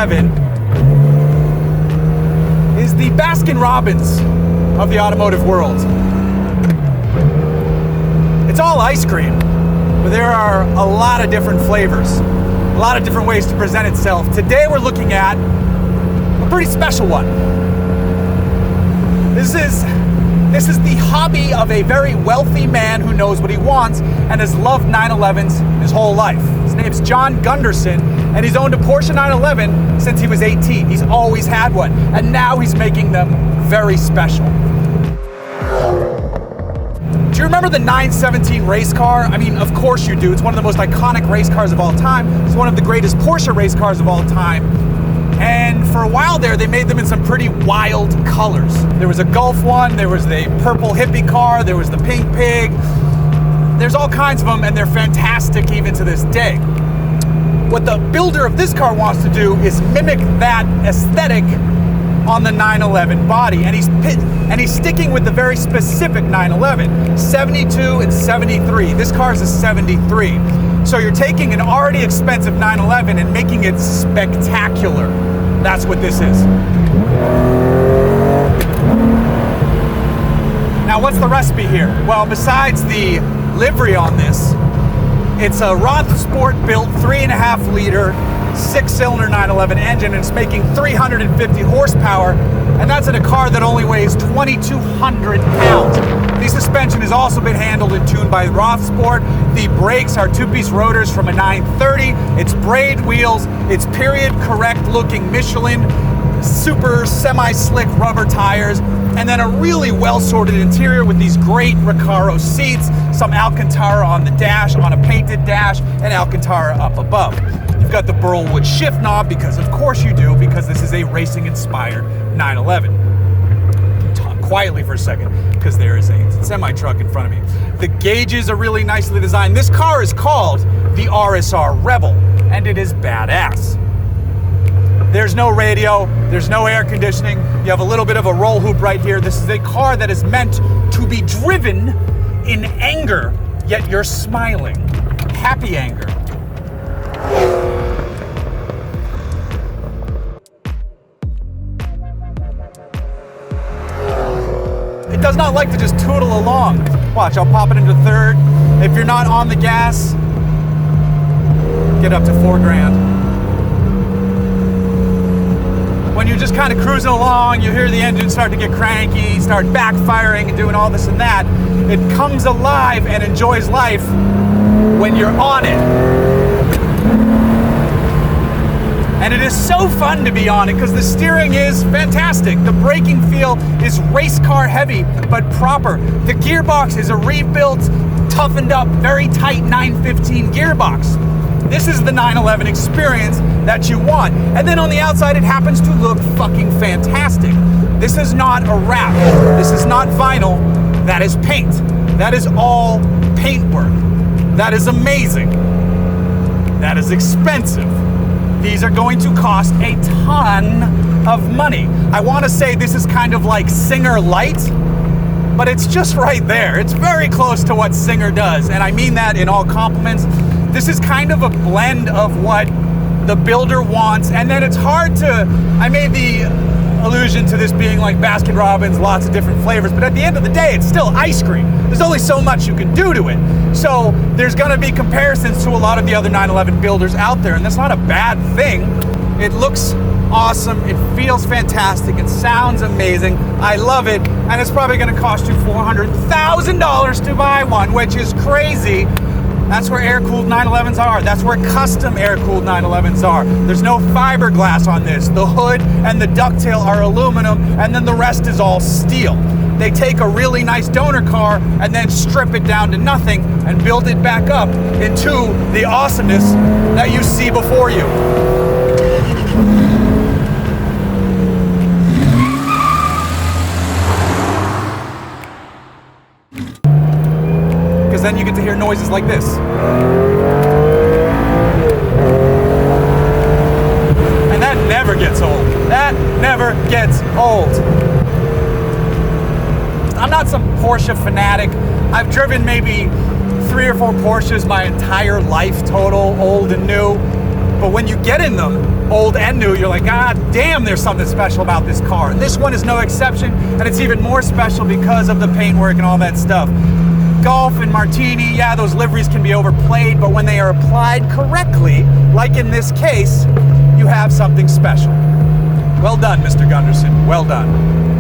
911 is the Baskin-Robbins of the automotive world. It's all ice cream, but there are a lot of different flavors, a lot of different ways to present itself. Today we're looking at a pretty special one. This is the hobby of a very wealthy man who knows what he wants and has loved 911s his whole life. His name's John Gunderson, and he's owned a Porsche 911 since he was 18. He's always had one, and now he's making them very special. Do you remember the 917 race car? I mean, of course you do. It's one of the most iconic race cars of all time. It's one of the greatest Porsche race cars of all time. And for a while there, they made them in some pretty wild colors. There was a Gulf one, there was the purple hippie car, there was the pink pig. There's all kinds of them, and they're fantastic even to this day. What the builder of this car wants to do is mimic that aesthetic on the 911 body, and he's sticking with the very specific 911, 72 and 73. This car is a 73. So you're taking an already expensive 911 and making it spectacular. That's what this is. Now, what's the recipe here? Well, besides the livery on this, it's a Rothsport built 3.5 liter 6-cylinder 911 engine, and it's making 350 horsepower, and that's in a car that only weighs 2,200 pounds. The suspension has also been handled and tuned by Rothsport. The brakes are two-piece rotors from a 930. It's braid wheels. It's period correct looking Michelin super semi-slick rubber tires, and then a really well-sorted interior with these great Recaro seats, some Alcantara on the dash, on a painted dash, and Alcantara up above. You've got the Burlwood shift knob, because of course you do, because this is a racing-inspired 911. Talk quietly for a second, because there is a semi-truck in front of me. The gauges are really nicely designed. This car is called the RSR Rebel, and it is badass. There's no radio, there's no air conditioning, you have a little bit of a roll hoop right here. This is a car that is meant to be driven in anger, yet you're smiling. Happy anger. It does not like to just tootle along. Watch, I'll pop it into third. If you're not on the gas, get up to $4,000. When you're just kind of cruising along, you hear the engine start to get cranky, start backfiring and doing all this and that. It comes alive and enjoys life when you're on it. And it is so fun to be on it because the steering is fantastic. The braking feel is race car heavy, but proper. The gearbox is a rebuilt, toughened up, very tight 915 gearbox. This is the 911 experience that you want. And then on the outside, it happens to look fucking fantastic. This is not a wrap. This is not vinyl. That is paint. That is all paintwork. That is amazing. That is expensive. These are going to cost a ton of money. I want to say this is kind of like Singer Light, but it's just right there. It's very close to what Singer does, and I mean that in all compliments. This is kind of a blend of what the builder wants, and then it's hard to, I made the allusion to this being like Baskin-Robbins, lots of different flavors, but at the end of the day, it's still ice cream. There's only so much you can do to it. So there's gonna be comparisons to a lot of the other 911 builders out there, and that's not a bad thing. It looks awesome, it feels fantastic, it sounds amazing, I love it, and it's probably gonna cost you $400,000 to buy one, which is crazy. That's where air-cooled 911s are. That's where custom air-cooled 911s are. There's no fiberglass on this. The hood and the ducktail are aluminum, and then the rest is all steel. They take a really nice donor car and then strip it down to nothing and build it back up into the awesomeness that you see before you. Then you get to hear noises like this. And that never gets old. That never gets old. I'm not some Porsche fanatic. I've driven maybe 3 or 4 Porsches my entire life total, old and new. But when you get in them, old and new, you're like, God damn, there's something special about this car. And this one is no exception, and it's even more special because of the paintwork and all that stuff. Golf and Martini, yeah, those liveries can be overplayed, but when they are applied correctly, like in this case, you have something special. Well done, Mr. Gunderson, well done.